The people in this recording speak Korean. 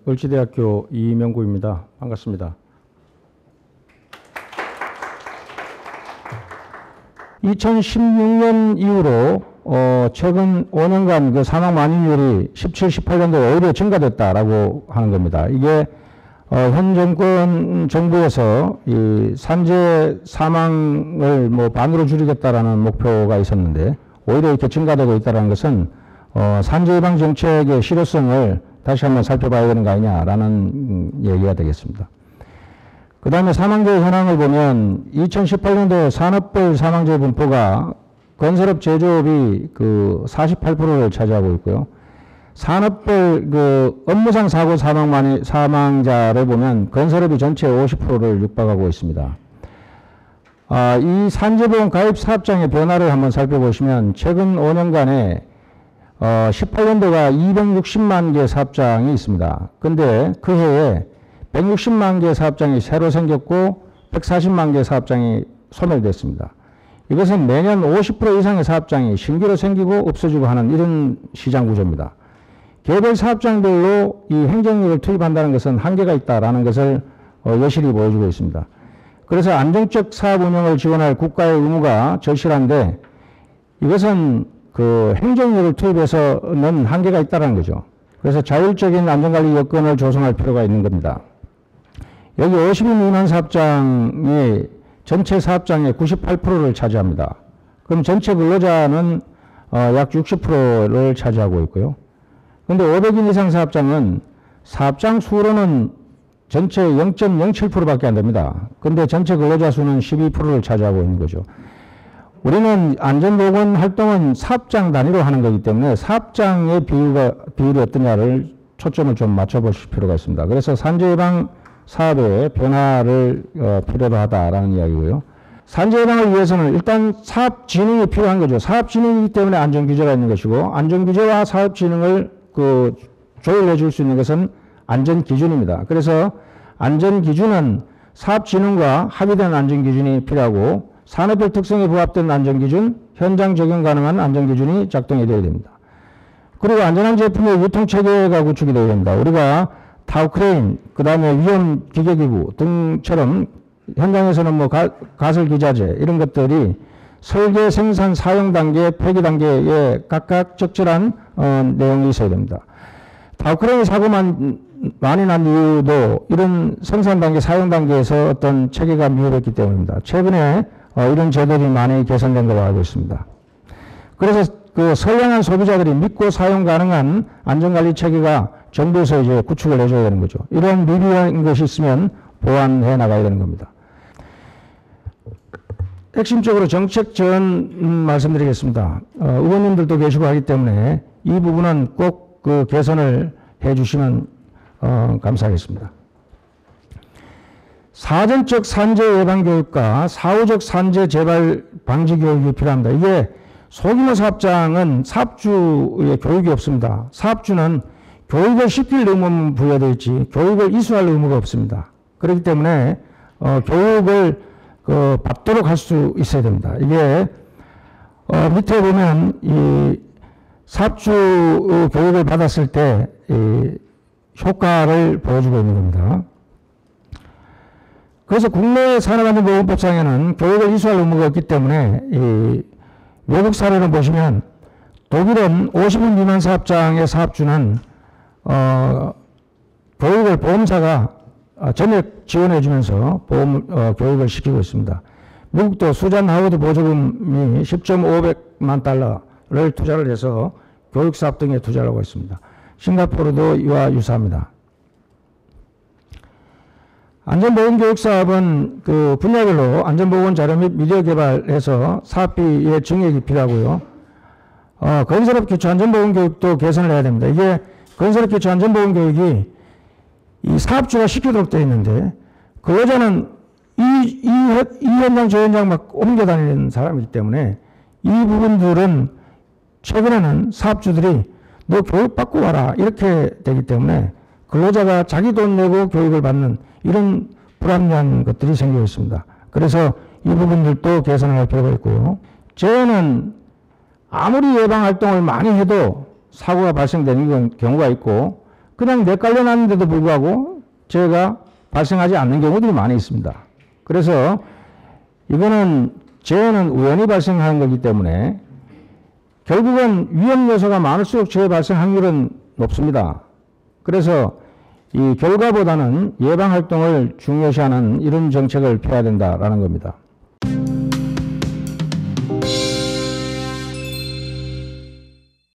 을지대학교 이명구입니다. 반갑습니다. 2016년 이후로 최근 5년간 그 사망 만인율이 17, 18년도에 오히려 증가됐다라고 하는 겁니다. 이게 현 정권 정부에서 이 산재 사망을 뭐 반으로 줄이겠다라는 목표가 있었는데 오히려 이렇게 증가되고 있다는 것은 산재 예방 정책의 실효성을 다시 한번 살펴봐야 되는 거 아니냐라는 얘기가 되겠습니다. 그 다음에 사망자 현황을 보면 2018년도에 산업별 사망자 분포가 건설업 제조업이 그 48%를 차지하고 있고요. 산업별 그 업무상 사고 사망자를 보면 건설업이 전체 50%를 육박하고 있습니다. 이 산재보험 가입 사업장의 변화를 한번 살펴보시면 최근 5년간에 18년도가 260만 개 사업장이 있습니다. 근데 그 해에 160만 개 사업장이 새로 생겼고 140만 개 사업장이 소멸됐습니다. 이것은 매년 50% 이상의 사업장이 신규로 생기고 없어지고 하는 이런 시장 구조입니다. 개별 사업장별로 이 행정력을 투입한다는 것은 한계가 있다는 것을 여실히 보여주고 있습니다. 그래서 안정적 사업 운영을 지원할 국가의 의무가 절실한데 이것은 그 행정력을 투입해서는 한계가 있다는 거죠. 그래서 자율적인 안전관리 여건을 조성할 필요가 있는 겁니다. 여기 50인 미만 사업장이 전체 사업장의 98%를 차지합니다. 그럼 전체 근로자는 약 60%를 차지하고 있고요. 그런데 500인 이상 사업장은 사업장 수로는 전체 0.07%밖에 안 됩니다. 그런데 전체 근로자 수는 12%를 차지하고 있는 거죠. 우리는 안전보건 활동은 사업장 단위로 하는 거기 때문에 사업장의 비율이 어떠냐를 초점을 좀 맞춰보실 필요가 있습니다. 그래서 산재 예방 사업의 변화를 필요로 하다라는 이야기고요. 산재 예방을 위해서는 일단 사업 진흥이 필요한 거죠. 사업 진흥이기 때문에 안전 규제가 있는 것이고 안전 규제와 사업 진흥을 조율해 줄 수 있는 것은 안전 기준입니다. 그래서 안전 기준은 사업 진흥과 합의된 안전 기준이 필요하고 산업별 특성에 부합된 안전 기준, 현장 적용 가능한 안전 기준이 작동이 되어야 됩니다. 그리고 안전한 제품의 유통 체계가 구축이 되어야 됩니다. 우리가 타워 크레인, 그 다음에 위험 기계기구 등처럼 현장에서는 뭐 가설 기자재 이런 것들이 설계, 생산, 사용 단계, 폐기 단계에 각각 적절한 내용이 있어야 됩니다. 타워 크레인 사고만 많이 난 이유도 이런 생산 단계, 사용 단계에서 어떤 체계가 미흡했기 때문입니다. 최근에 이런 제도들이 많이 개선된 걸로 알고 있습니다. 그래서 그 선량한 소비자들이 믿고 사용 가능한 안전관리 체계가 정부에서 이제 구축을 해줘야 되는 거죠. 이런 미비한 것이 있으면 보완해 나가야 되는 겁니다. 핵심적으로 정책 말씀드리겠습니다. 의원님들도 계시고 하기 때문에 이 부분은 꼭 그 개선을 해 주시면 감사하겠습니다. 사전적 산재 예방 교육과 사후적 산재 재발 방지 교육이 필요합니다. 이게 소규모 사업장은 사업주의 교육이 없습니다. 사업주는 교육을 시킬 의무만 부여되어 있지 교육을 이수할 의무가 없습니다. 그렇기 때문에 교육을 받도록 할 수 있어야 됩니다. 이게 밑에 보면 이 사업주 교육을 받았을 때 효과를 보여주고 있는 겁니다. 그래서 국내 산업안전보건법상에는 교육을 이수할 의무가 없기 때문에 이 외국 사례를 보시면 독일은 50인 미만 사업장의 사업주는 교육을 보험사가 전액 지원해 주면서 교육을 시키고 있습니다. 미국도 수잔 하워드 보조금이 10.500만 달러를 투자를 해서 교육사업 등에 투자를 하고 있습니다. 싱가포르도 이와 유사합니다. 안전보건교육사업은 그 분야별로 안전보건 자료 및 미디어 개발해서 사업비의 증액이 필요하고요. 건설업 기초 안전보건교육도 개선을 해야 됩니다. 이게 건설업 기초 안전보건교육이 이 사업주가 시키도록 되어 있는데 근로자는 이 현장 저 현장 막 옮겨 다니는 사람이기 때문에 이 부분들은 최근에는 사업주들이 너 교육받고 와라 이렇게 되기 때문에 근로자가 자기 돈 내고 교육을 받는 이런 불합리한 것들이 생기고 있습니다. 그래서 이 부분들도 개선을 할 필요가 있고요. 재해는 아무리 예방활동을 많이 해도 사고가 발생되는 경우가 있고 그냥 내깔려놨는데도 불구하고 재해가 발생하지 않는 경우들이 많이 있습니다. 그래서 이거는 재해는 우연히 발생하는 거기 때문에 결국은 위험 요소가 많을수록 재해 발생 확률은 높습니다. 그래서 이 결과보다는 예방 활동을 중요시하는 이런 정책을 펴야 된다라는 겁니다.